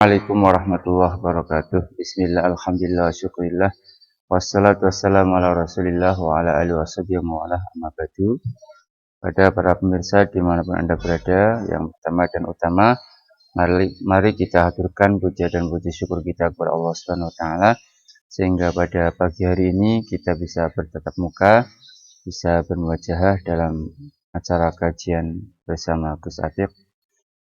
Assalamualaikum warahmatullahi wabarakatuh. Bismillah, alhamdulillah, syukurillah. Wassalatu wassalamu ala rasulillah wa ala alihi washabihi wa ala amma ba'du. Pada para pemirsa dimanapun Anda berada, yang pertama dan utama, mari kita haturkan puja dan puji syukur kita kepada Allah Subhanahu wa taala sehingga pada pagi hari ini kita bisa bertatap muka, bisa bermuajahah dalam acara kajian bersama Gus Atiq.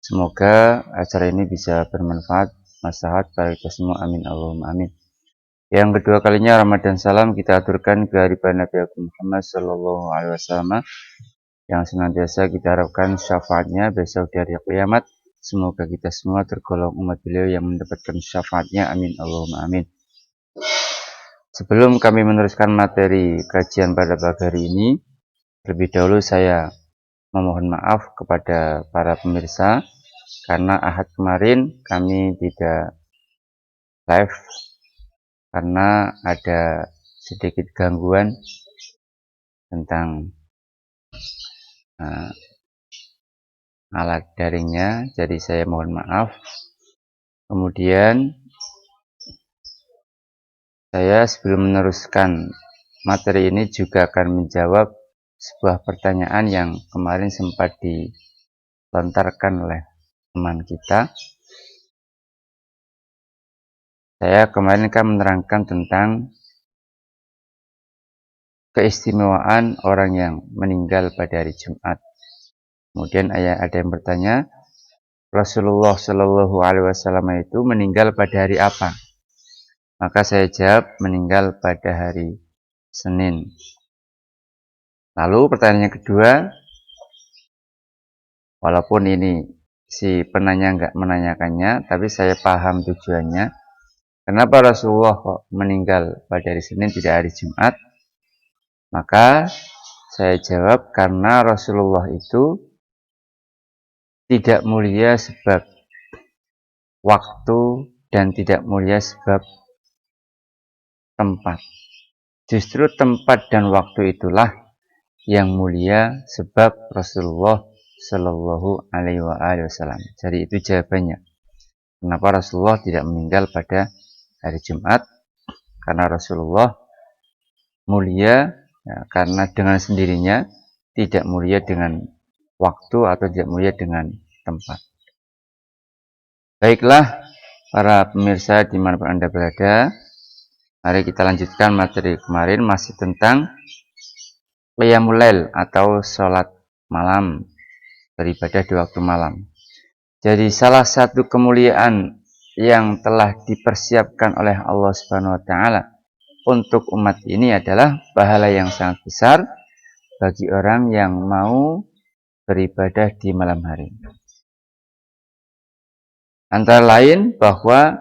Semoga acara ini bisa bermanfaat, maslahat bagi kita semua. Amin Allahumma amin. Yang kedua kalinya Ramadan salam kita aturkan ke hadirat Nabi Muhammad Sallallahu Alaihi Wasallam yang senantiasa kita harapkan syafaatnya besok di hari kiamat. Semoga kita semua tergolong umat beliau yang mendapatkan syafaatnya. Amin Allahumma amin. Sebelum kami meneruskan materi kajian pada pagi hari ini, terlebih dahulu saya memohon maaf kepada para pemirsa karena Ahad kemarin kami tidak live karena ada sedikit gangguan tentang alat daringnya, jadi saya mohon maaf. Kemudian saya sebelum meneruskan materi ini juga akan menjawab sebuah pertanyaan yang kemarin sempat dilontarkan oleh teman kita. Saya kemarin akan menerangkan tentang keistimewaan orang yang meninggal pada hari Jumat. Kemudian ada yang bertanya, Rasulullah Shallallahu Alaihi Wasallam itu meninggal pada hari apa? Maka saya jawab meninggal pada hari Senin. Lalu pertanyaan yang kedua, walaupun ini si penanya nggak menanyakannya, tapi saya paham tujuannya. Kenapa Rasulullah kok meninggal pada hari Senin tidak hari Jumat? Maka saya jawab karena Rasulullah itu tidak mulia sebab waktu dan tidak mulia sebab tempat. Justru tempat dan waktu itulah yang mulia sebab Rasulullah Shallallahu Alaihi Wasallam. Jadi itu jawabannya. Kenapa Rasulullah tidak meninggal pada hari Jumat? Karena Rasulullah mulia ya, karena dengan sendirinya, tidak mulia dengan waktu atau tidak mulia dengan tempat. Baiklah para pemirsa dimanapun Anda berada, mari kita lanjutkan materi kemarin masih tentang qiyamul lail atau sholat malam, beribadah di waktu malam. Jadi salah satu kemuliaan yang telah dipersiapkan oleh Allah Subhanahu wa taala untuk umat ini adalah pahala yang sangat besar bagi orang yang mau beribadah di malam hari. Antara lain bahwa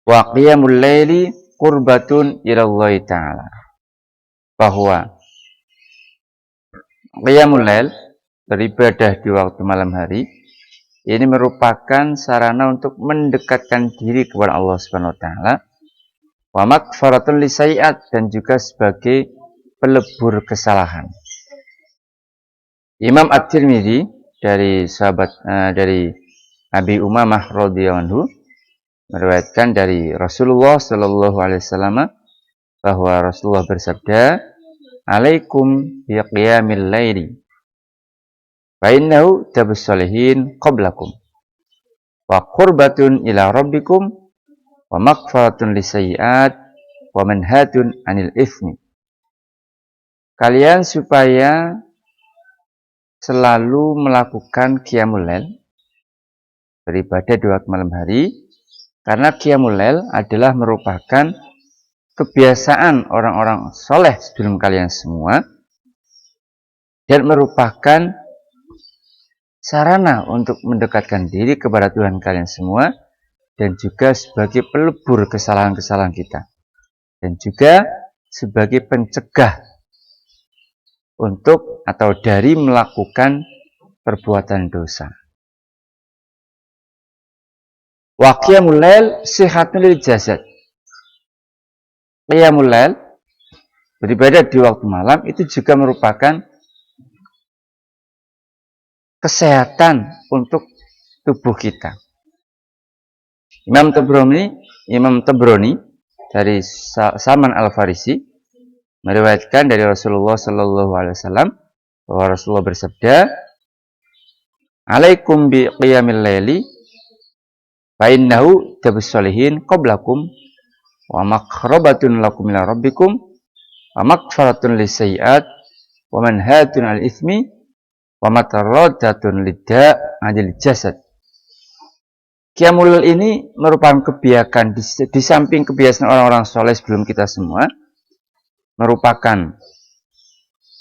wa qiyamul laili qurbatun ilallahi ta'ala. Bahwa qiyamul lail, beribadah di waktu malam hari, ini merupakan sarana untuk mendekatkan diri kepada Allah Subhanahu wa taala, wa maghfaratun lisayiat, dan juga sebagai pelebur kesalahan. Imam At-Tirmidzi dari Abi Umamah radhiyallahu anhu meriwayatkan dari Rasulullah Shallallahu Alaihi Wasallam bahwa Rasulullah bersabda, "Alaikum bi qiyamil laili, fa innahu tabus sholihin qablakum, wa qurbatun ila rabbikum, wa maghfaratun lisayyi'at, wa manhatun anil itsmi." Kalian supaya selalu melakukan qiyamul lail, beribadah di waktu malam hari, karena qiyamul lail adalah merupakan kebiasaan orang-orang soleh sebelum kalian semua dan merupakan sarana untuk mendekatkan diri kepada Tuhan kalian semua dan juga sebagai pelebur kesalahan-kesalahan kita dan juga sebagai pencegah untuk atau dari melakukan perbuatan dosa. Wa qiyamul lail sihatun lil jasad. Qiyamul lail, beribadah di waktu malam, itu juga merupakan kesehatan untuk tubuh kita. Imam Tabrani dari Salman Al-Farisi meriwayatkan dari Rasulullah Sallallahu Alaihi Wasallam bahwa Rasulullah bersabda, "Alaikum bi qiyamil laili, fa innahu tabussolihin qablakum, wa makhrabatun lakum ila rabbikum, wa makfaratun lisayyi'at, wa manhatun al itsmi, wa mataradatun lidda' adil jasad." Qiyamul Lail ini merupakan kebiasaan di samping kebiasaan orang-orang soleh sebelum kita semua, merupakan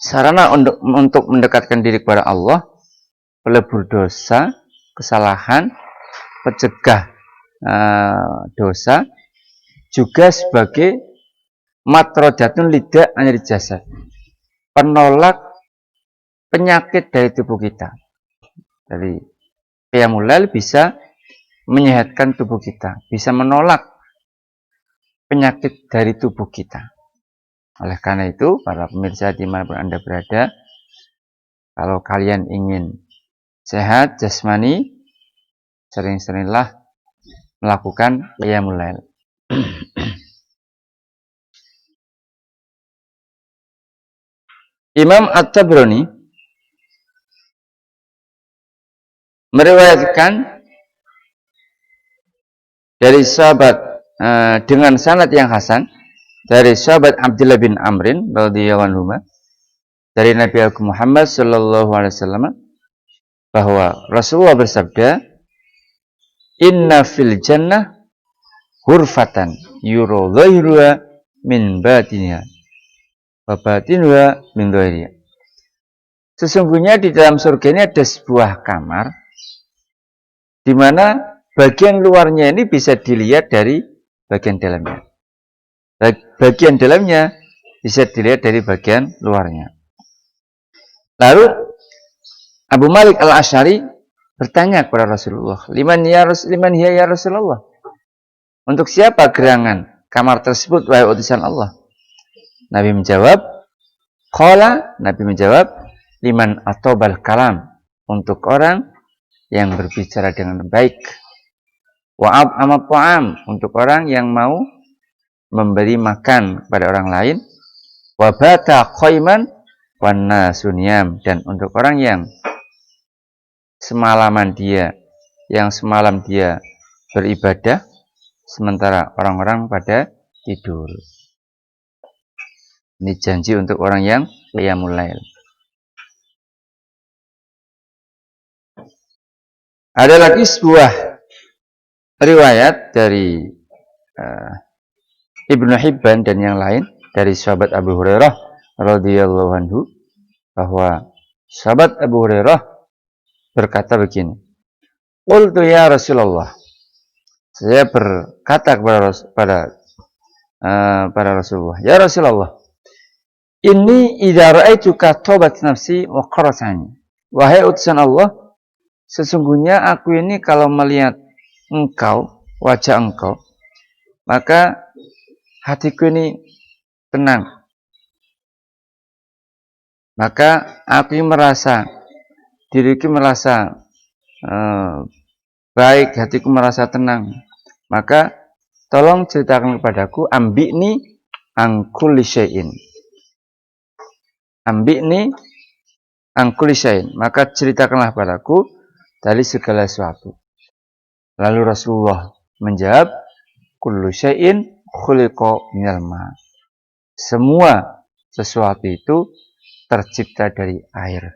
sarana untuk mendekatkan diri kepada Allah, pelebur dosa, kesalahan, pencegah dosa, juga sebagai matrodatun lidah anil jasad, penolak penyakit dari tubuh kita. Jadi Qiyamul Lail bisa menyehatkan tubuh kita, bisa menolak penyakit dari tubuh kita. Oleh karena itu, para pemirsa dimanapun Anda berada, kalau kalian ingin sehat jasmani, sering-seringlah melakukan Qiyamul Lail. Imam At-Tabrani meriwayatkan dari sahabat dengan sanad yang hasan dari sahabat Abdullah bin Amrin radhiyallahu anhu dari Nabi Muhammad sallallahu alaihi wasallam bahwa Rasulullah bersabda, "Inna fil jannah hurfatan yura dhahiruha min batiniha wa batinuha min dhahiriha." Sesungguhnya di dalam surga ini ada sebuah kamar di mana bagian luarnya ini bisa dilihat dari bagian dalamnya. Bagian dalamnya bisa dilihat dari bagian luarnya. Lalu Abu Malik Al-Asy'ari bertanya kepada Rasulullah, liman hiya ya Rasulullah? Untuk siapa gerangan kamar tersebut, wahai utusan Allah? Nabi menjawab, liman atobal kalam, untuk orang yang berbicara dengan baik. Wa'ab amat ta'am, untuk orang yang mau memberi makan kepada orang lain. Wabata qaiman wan nasu niyam, dan untuk orang yang semalam dia beribadah sementara orang-orang pada tidur. Ini janji untuk orang yang Qiyamul Lail. Ada lagi sebuah riwayat dari Ibnu Hibban dan yang lain dari sahabat Abu Hurairah radhiyallahu anhu bahwa sahabat Abu Hurairah berkata begini, "Qultu ya Rasulullah." Saya berkata kepada Rasulullah, "Ya Rasulullah, inni idza ra'aituka taubat nafsi wa qarasani." Wahai utusan Allah, sesungguhnya aku ini kalau melihat engkau, wajah engkau, maka hatiku ini tenang. Maka aku merasa, diriku merasa baik, hatiku merasa tenang. Maka tolong ceritakan kepadaku, ambi'ni an kulli syai'in. Ambi'ni an kulli syai'in. Maka ceritakanlah padaku dari segala sesuatu. Lalu Rasulullah menjawab, kullu syai'in khuliqa minal ma. Semua sesuatu itu tercipta dari air.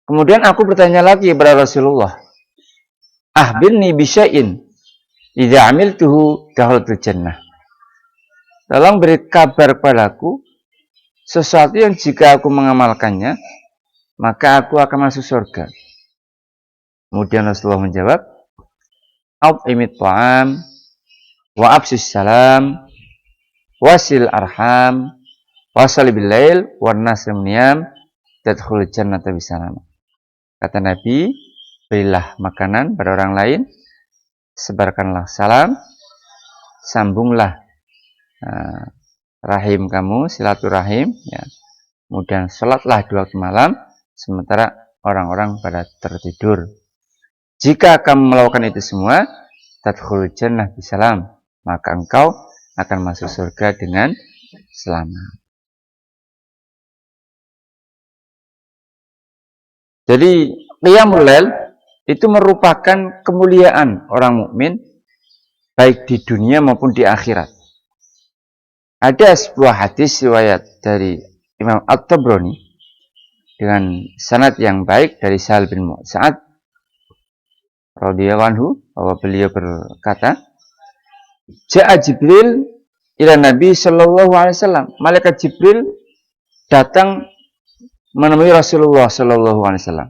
Kemudian aku bertanya lagi kepada Rasulullah, ahbirni bisyai'in idza amiltuhu dakhaltul jannah. Tolong beri kabar padaku sesuatu yang jika aku mengamalkannya, maka aku akan masuk surga. Kemudian Rasulullah menjawab, "At'imit ta'am wa absis salam wasil arham wasali bil lail wan nasrim niyam tadkhulul jannata bisalam." Kata Nabi, berilah makanan pada orang lain, sebarkanlah salam, sambunglah rahim kamu, silaturahim, ya. Kemudian sholatlah 2 waktu malam, sementara orang-orang pada tertidur. Jika kamu melakukan itu semua, tadkhulul jannah bisalam, maka engkau akan masuk surga dengan selamat. Jadi qiyamul lail itu merupakan kemuliaan orang mukmin baik di dunia maupun di akhirat. Ada sebuah hadis riwayat dari Imam At-Tabrani dengan sanad yang baik dari Sahal bin Sa'ad radhiyallahu anhu, bahwa beliau berkata, Ja'a Jibril ila Nabi sallallahu alaihi wasallam. Malaikat Jibril datang menemui Rasulullah sallallahu alaihi wasallam.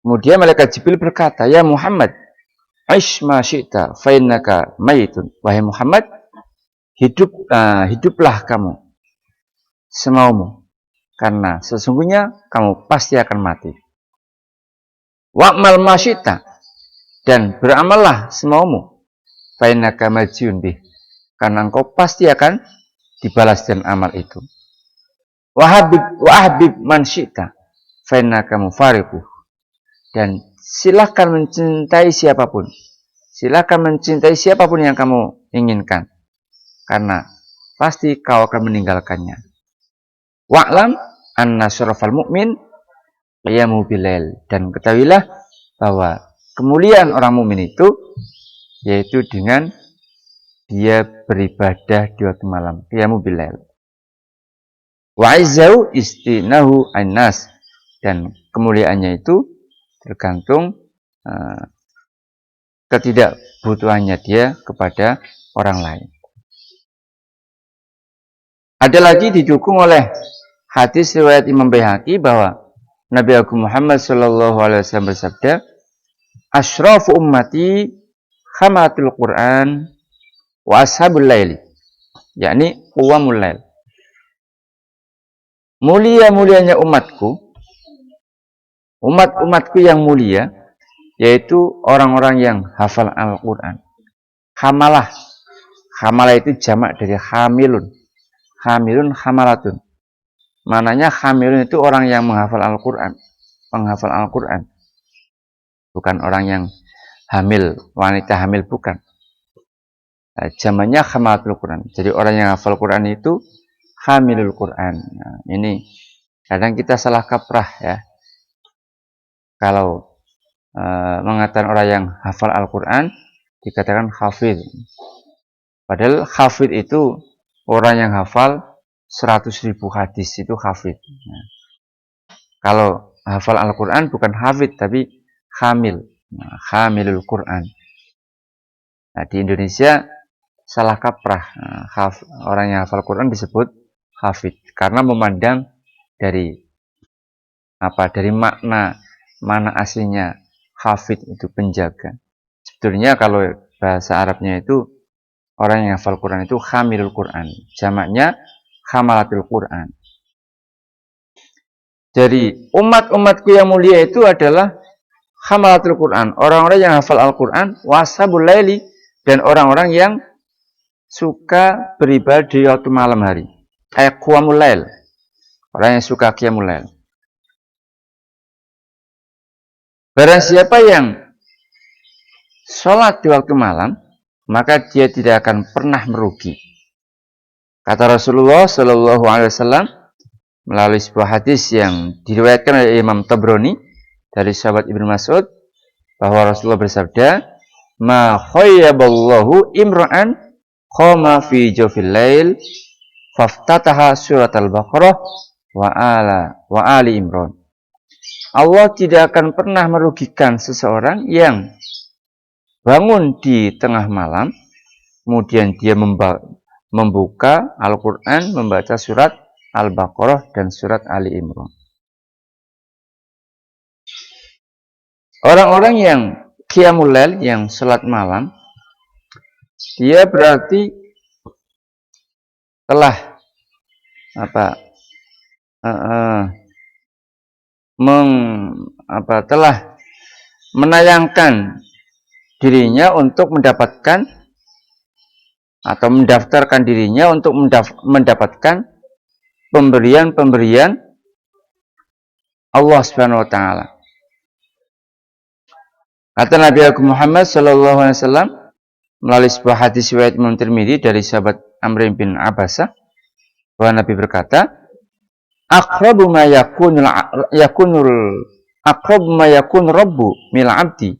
Kemudian malaikat Jibril berkata, "Ya Muhammad, aish ma syi'ta fa innaka mayitun." Wahai Muhammad, hiduplah kamu semaumu, karena sesungguhnya kamu pasti akan mati. Wa'mal ma syi'ta, dan beramallah semaumu, fa innaka majzun bih, karena engkau pasti akan dibalas dan amal itu. Wahbib man syi'ta fa innaka mufariquh, dan silakan mencintai siapapun. Silakan mencintai siapapun yang kamu inginkan, karena pasti kau akan meninggalkannya. Wa'lam anna syarafal mu'min qiyamu bilail, dan ketahuilah bahwa kemuliaan orang mukmin itu yaitu dengan dia beribadah di waktu malam, qiyamu bilail. Wa izzau istinahu annas, dan kemuliaannya itu tergantung ketidakbutuhannya dia kepada orang lain. Ada lagi didukung oleh hadis riwayat Imam Baihaqi bahwa Nabi Agung Muhammad sallallahu alaihi wasallam bersabda, "Asyrafu ummati khamatul Qur'an wa ashabul laili." Yakni qawamul lail. Mulia-mulianya umatku, umat-umatku yang mulia, yaitu orang-orang yang hafal Al-Quran. Hamalah. Hamalah itu jamak dari hamilun. Hamilun, hamalatun. Mananya hamilun itu orang yang menghafal Al-Quran. Penghafal Al-Quran. Bukan orang yang hamil, wanita hamil, bukan. Nah, jamaknya hamalatul Quran. Jadi orang yang hafal Quran itu hamilul Quran. Nah, ini kadang kita salah kaprah ya. Kalau mengatakan orang yang hafal Al-Quran dikatakan hafid. Padahal hafid itu orang yang hafal 100.000 hadis, itu hafid. Nah, kalau hafal Al-Quran bukan hafid tapi hamil. Nah, hamilul Quran. Nah, di Indonesia salah kaprah. Nah, orang yang hafal Quran disebut hafid karena memandang dari mana aslinya hafid itu penjaga. Sebetulnya kalau bahasa Arabnya itu orang yang hafal Quran itu hamilul Quran. Jamaknya hamalatul Quran. Jadi umat-umatku yang mulia itu adalah hamalatul Quran. Orang-orang yang hafal Al-Quran, washabul laili, dan orang-orang yang suka beribadah di waktu malam hari. Kayak qiyamul lail. Orang yang suka qiyamul lail. Barang siapa yang sholat di waktu malam, maka dia tidak akan pernah merugi. Kata Rasulullah Shallallahu Alaihi Wasallam melalui sebuah hadis yang diriwayatkan oleh Imam Tabrani dari sahabat Ibnu Mas'ud, bahwa Rasulullah bersabda, "Ma khayyaballahu imra'an qama fi jawfil lail faftataha surat al-Baqarah wa ali Imran." Allah tidak akan pernah merugikan seseorang yang bangun di tengah malam, kemudian dia membuka Al-Quran, membaca surat Al-Baqarah dan surat Ali Imran. Orang-orang yang qiyamul lail, yang salat malam, dia berarti telah telah menayangkan dirinya untuk mendapatkan atau mendaftarkan dirinya untuk mendapatkan pemberian-pemberian Allah Subhanahu wa taala. Kata Nabi Muhammad sallallahu alaihi wasallam melalui sebuah hadis riwayat Imam Tirmidzi dari sahabat Amr bin Abbasah, bahwa Nabi berkata, aqrabu ma yakun rabbu mil abdi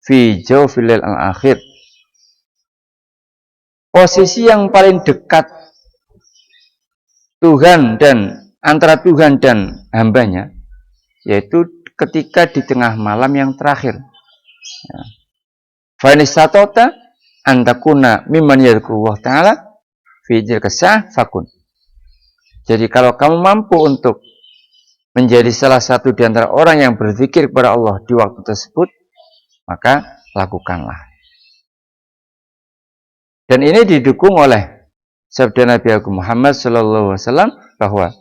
fi jawfil al-akhir. Posisi yang paling dekat Tuhan dan antara Tuhan dan hambanya, yaitu ketika di tengah malam yang terakhir. Fa in istata'ta an takuna mimman yadhkurullah ta'ala fi tilka sa'ah fakun. Jadi kalau kamu mampu untuk menjadi salah satu di antara orang yang berzikir kepada Allah di waktu tersebut, maka lakukanlah. Dan ini didukung oleh sabda Nabi Muhammad sallallahu alaihi wasallam bahwa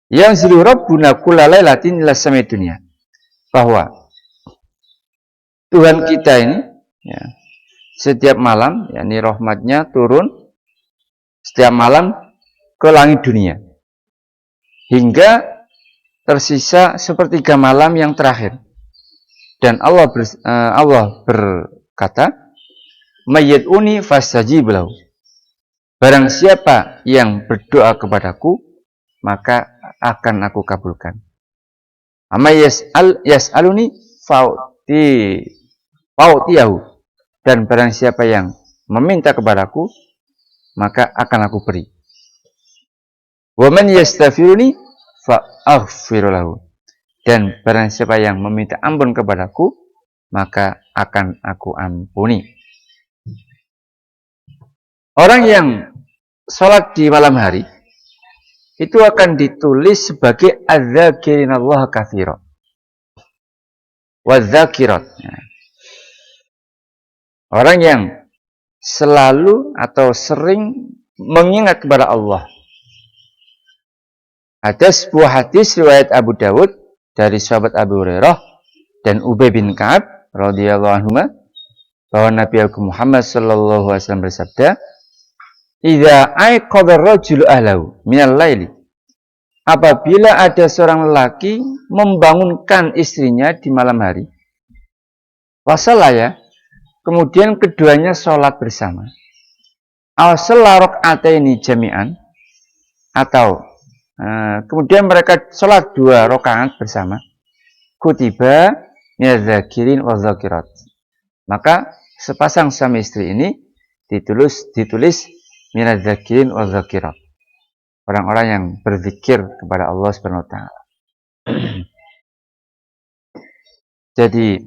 yang zilu rabbuna kulla lailatin ila samai dunia, bahwa Tuhan kita ini ya, setiap malam, yakni rahmatnya turun setiap malam ke langit dunia hingga tersisa sepertiga malam yang terakhir. Dan Allah berkata, mayyad'uni fastajib lahu. Barang siapa yang berdoa kepadaku, maka akan aku kabulkan. Amma yas'aluni fa'utiyahu. Dan barang siapa yang meminta kepadaku, maka akan aku beri. Wa man yastaghfiruni fa'aghfiru lahu. Dan barang siapa yang meminta ampun kepadaku, maka akan aku ampuni. Orang yang sholat di malam hari itu akan ditulis sebagai adz-dzakirinallaha katsira wadz-dzakirat. Orang yang selalu atau sering mengingat kepada Allah. Ada sebuah hadis riwayat Abu Dawud dari sahabat Abu Hurairah dan Ubay bin Ka'ab radhiyallahu anhu, bahwa Nabi Muhammad sallallahu alaihi wasallam bersabda, idza aiqadha ar-rajulu ahlahu minal laili, apabila ada seorang lelaki membangunkan istrinya di malam hari, wasallaya, kemudian keduanya sholat bersama, aw shalla raka'ataini jami'an, atau kemudian mereka sholat 2 rakaat bersama, kutiba minadz-dzakirin wadz-dzakirat, maka sepasang suami istri ini ditulis minadz-dzakirin wadz-dzakirat, orang-orang yang berzikir kepada Allah Subhanahu wa taala. Jadi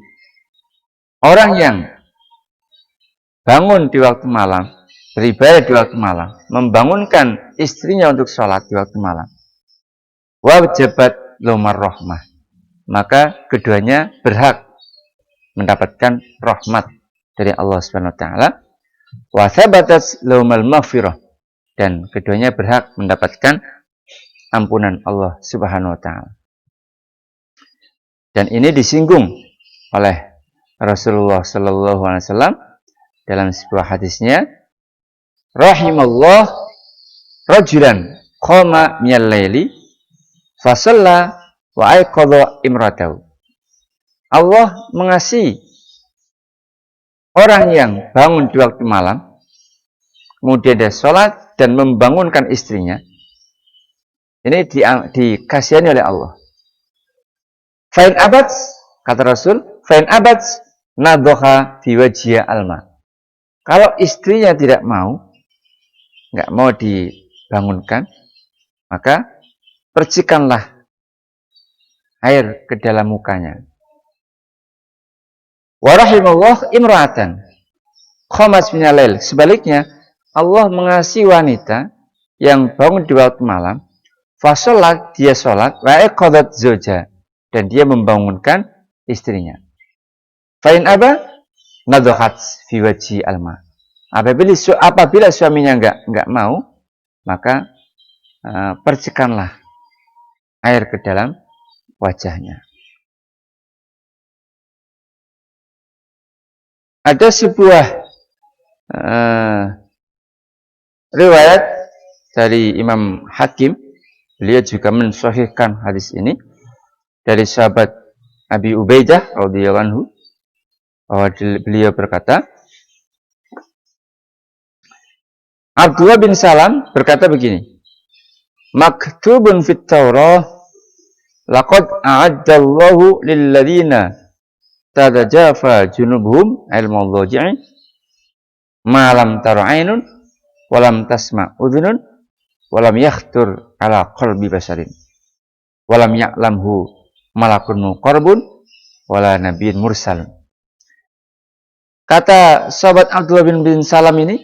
orang yang bangun di waktu malam, beribadah di waktu malam, membangunkan istrinya untuk sholat di waktu malam, wajabat lahumar rahmah, maka keduanya berhak mendapatkan rahmat dari Allah Subhanahu wa taala, wa thabatat lahumal maghfirah, dan keduanya berhak mendapatkan ampunan Allah Subhanahu wa taala. Dan ini disinggung oleh Rasulullah sallallahu alaihi wasallam dalam sebuah hadisnya, rahimallah rajulan qama minal laili fa shalla wa aiqadha imratahu. Allah mengasihi orang yang bangun di waktu malam, kemudian dia sholat dan membangunkan istrinya. Ini dikasihani oleh Allah. Fa'in abad, kata Rasul, fa'in abad nadhoha fi wajhiha alma. Kalau istrinya tidak mau, nggak mau dibangunkan, maka percikanlah air ke dalam mukanya. Wa rahimallah imra'atan qamat minal lail. Sebaliknya, Allah mengasihi wanita yang bangun di waktu malam, fa sholat, dia sholat, wa iqadat zawja, dan dia membangunkan istrinya. Fa'in aba nadhohat fi wajhi alma. Apabila suaminya enggak mau, maka percikanlah air ke dalam wajahnya. Ada sebuah riwayat dari Imam Hakim, beliau juga mensahihkan hadis ini dari sahabat Abi Ubaidah radhiyallahu anhu, bahwa beliau berkata, Abdullah bin Salam berkata begini, maktubun fit Taurah laqad a'addallahu lilladzina tadajafa junubuhum al-mawdhi'i ma lam tara 'ainun wa lam tasma' udhunun wa lam yakhtur ala qalbi basarin wa lam ya'lamhu malakun muqarrabun wala nabiyyun mursal. Kata sahabat Abdullah bin Salam ini,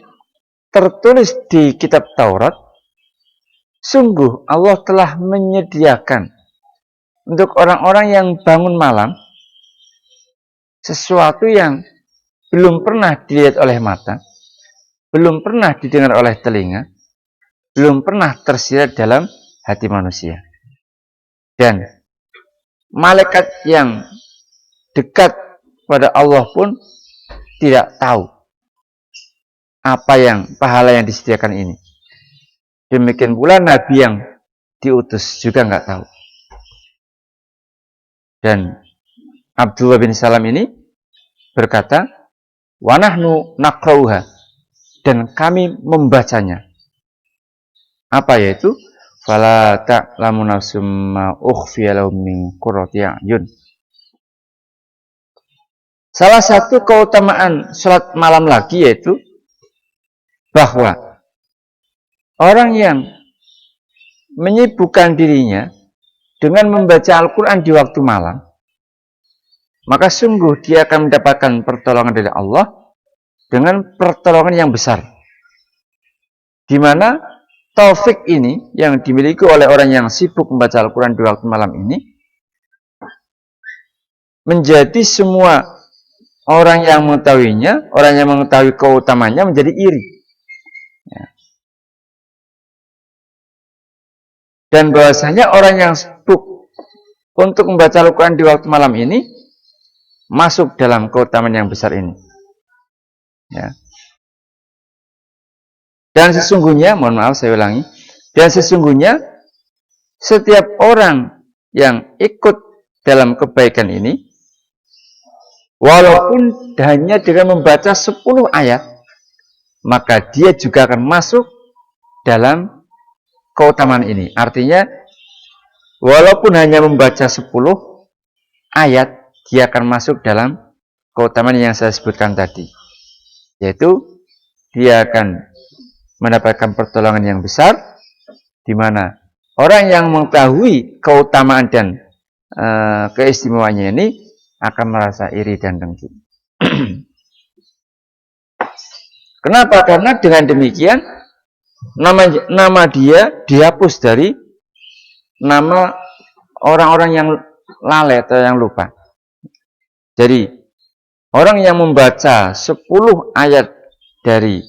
tertulis di kitab Taurat, sungguh Allah telah menyediakan untuk orang-orang yang bangun malam sesuatu yang belum pernah dilihat oleh mata, belum pernah didengar oleh telinga, belum pernah tersirat dalam hati manusia. Dan malaikat yang dekat pada Allah pun tidak tahu apa yang pahala yang disediakan ini. Demikian pula Nabi yang diutus juga nggak tahu. Dan Abdullah bin Salam ini berkata, wa nahnu naqra'uha, dan kami membacanya. Apa yaitu? Fala ta'lamu nafsum ma ukhfiya lahum min qurrati a'yun. Salah satu keutamaan salat malam lagi yaitu bahwa orang yang menyibukkan dirinya dengan membaca Al-Quran di waktu malam, maka sungguh dia akan mendapatkan pertolongan dari Allah dengan pertolongan yang besar. Di mana taufik ini yang dimiliki oleh orang yang sibuk membaca Al-Quran di waktu malam ini, menjadi semua orang yang mengetahuinya, orang yang mengetahui keutamanya menjadi iri. Dan bahwasanya orang yang sibuk untuk membaca Al-Quran di waktu malam ini masuk dalam keutamaan yang besar ini. Ya. Dan sesungguhnya, mohon maaf saya ulangi, dan sesungguhnya setiap orang yang ikut dalam kebaikan ini, walaupun hanya dengan membaca 10 ayat, maka dia juga akan masuk dalam keutamaan ini. Artinya, walaupun hanya membaca 10 ayat, dia akan masuk dalam keutamaan yang saya sebutkan tadi. Yaitu, dia akan mendapatkan pertolongan yang besar, di mana orang yang mengetahui keutamaan dan keistimewaannya ini akan merasa iri dan dengki. Kenapa? Karena dengan demikian nama dia dihapus dari nama orang-orang yang lalai atau yang lupa. Jadi orang yang membaca 10 ayat dari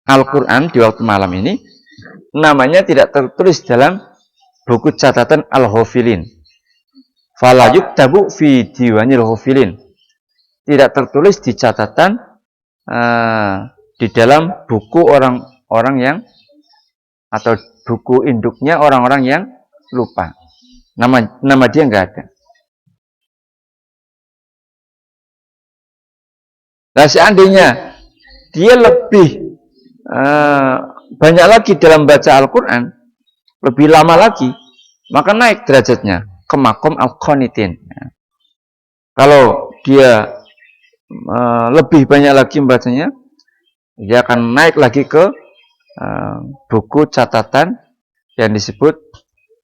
Al-Quran di waktu malam ini, namanya tidak tertulis dalam buku catatan Al-Ghafilin. Fala yuktabu fi diwanil ghafilin. Tidak tertulis di catatan di dalam buku orang-orang yang, atau buku induknya orang-orang yang lupa. Nama dia nggak ada. Nah, seandainya dia lebih banyak lagi dalam baca Al-Quran, lebih lama lagi, maka naik derajatnya ke makom al-qanitin. Kalau dia lebih banyak lagi membacanya, dia akan naik lagi ke buku catatan yang disebut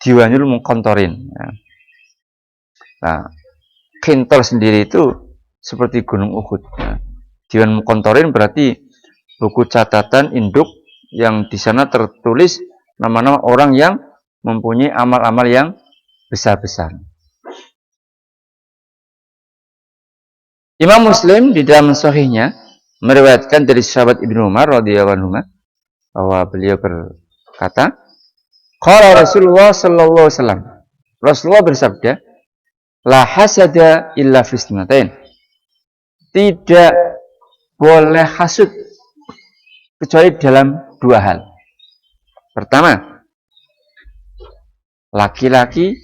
Diwanul Muqantorin. Nah, Qintor sendiri itu seperti gunung Uhud. Diwan Muqantorin berarti buku catatan induk yang di sana tertulis nama-nama orang yang mempunyai amal-amal yang besar-besar. Imam Muslim di dalam sahihnya meriwayatkan dari sahabat Ibnu Umar radhiyallahu anhu bahwa beliau berkata, qala Rasulullah sallallahu alaihi wasallam, Rasulullah bersabda, la hasada illa fisnatain. Tidak boleh hasud kecuali dalam 2 hal. Pertama, laki-laki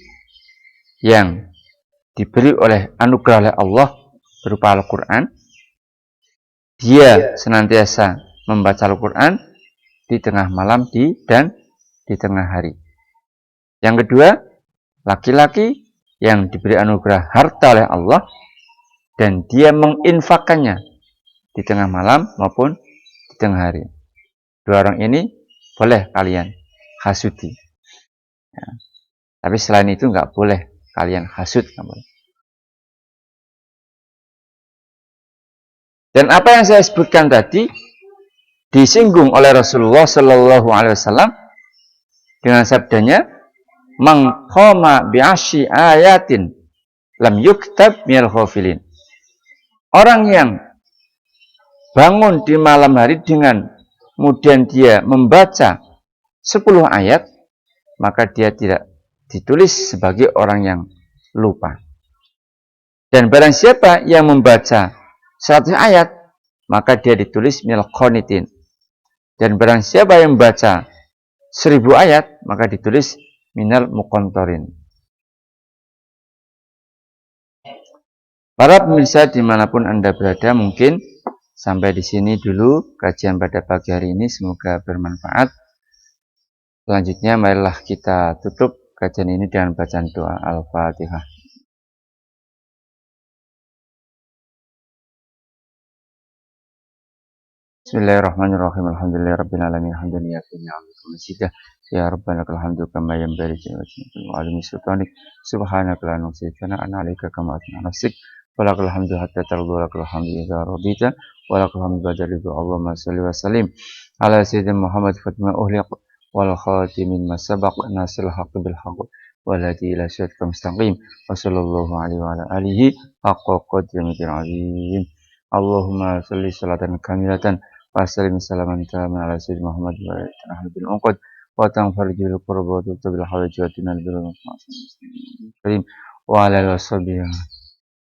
yang diberi oleh anugerah oleh Allah berupa Al-Quran, dia senantiasa membaca Al-Quran di tengah malam dan di tengah hari. Yang kedua, laki-laki yang diberi anugerah harta oleh Allah dan dia menginfakkannya di tengah malam maupun di tengah hari. Dua orang ini boleh kalian hasuti. Ya. Tapi selain itu nggak boleh kalian hasut. Nggak boleh. Dan apa yang saya sebutkan tadi disinggung oleh Rasulullah Shallallahu Alaihi Wasallam dengan sabdanya, "Man qama bi'ashi ayatin lam yuktab minal ghafilin." Orang yang bangun di malam hari dengan kemudian dia membaca 10 ayat, maka dia tidak ditulis sebagai orang yang lupa. Dan barang siapa yang membaca 100 ayat, maka dia ditulis minal qanitin. Dan barang siapa yang membaca 1000 ayat, maka ditulis minal muqantarin. Para pemirsa dimanapun Anda berada, mungkin sampai di sini dulu kajian pada pagi hari ini, semoga bermanfaat. Selanjutnya marilah kita tutup kajian ini dengan bacaan doa Al-Fatihah. Bismillahirrahmanirrahim. Alhamdulillahirabbil alamin. Hamdan yafi'u ni'amahu mazidah. Ya Rabbana lakal hamdu kama yanbaghi li jalali wajhika sultanik. Subhanaka la nuhsi tsana'an 'alaika kama athna nafsik. Walakal hamdu hatta tarda, walakal hamdu idza radita, walakal hamdu ba'da ridha. Allahumma shalli wa sallim ala sayyidina Muhammad fatimah uhliq wal khatimin masabaq nasil haqq bil haqq wal hadi ila siratal mustaqim. Wa sallallahu alaihi wa ala alihi haqqa qadrihi azim. Allahumma shalli salatan kamilatan wa sallim salaman taman ala sayyidina Muhammad wa ala bil uqad wa tanfarjul qurbat wa tabil hawajatina bil karim wa ala washabihi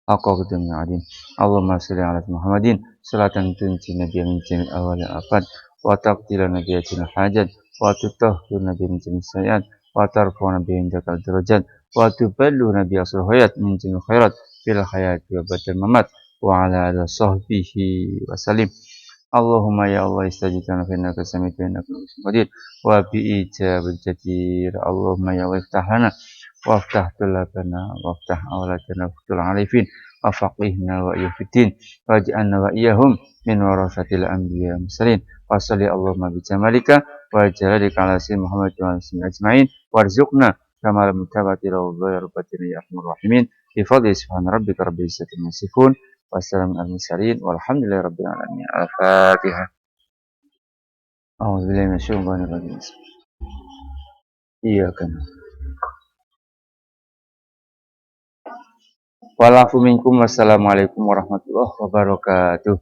haqqa qadrihi azim. Allahumma shalli ala Muhammadin salatan tunji nabiyya min jamil awal afad wa taqdila nabiyya jin hajat wa tutahhir nabiyya min jamil sayyat wa tarfu nabiyya indakal darajat wa tuballu nabiyya surhayat min jamil khairat fil hayati wa badal mamat wa ala alihi sahbihi wa salim. Allahumma ya Allah istajibna fa innaka sami'tu innaka qadir wa bi ijabati jadir. Allahumma ya Allah iftah lana wa iftah tulabana wa iftah awladana wa tul arifin wa faqihna wa yufiddin waj'alna wa iyahum min warasatil anbiya mursalin. Wa salli Allahumma bi jamalika wa jalalika ala sayyidina Muhammad wa alihi ajma'in warzuqna kamal mutabati rawdhi rabbatina ya arhamar rahimin bi fadli subhana rabbika rabbil izzati amma yasifun. Wassalamu alaikum warahmatullahi walhamdulillahi rabbil alamin. Al-Fatihah. A'udzubillahi minasyaitonir rajim. Iya kan. Walafu minkum. Wassalamualaikum warahmatullahi wabarakatuh.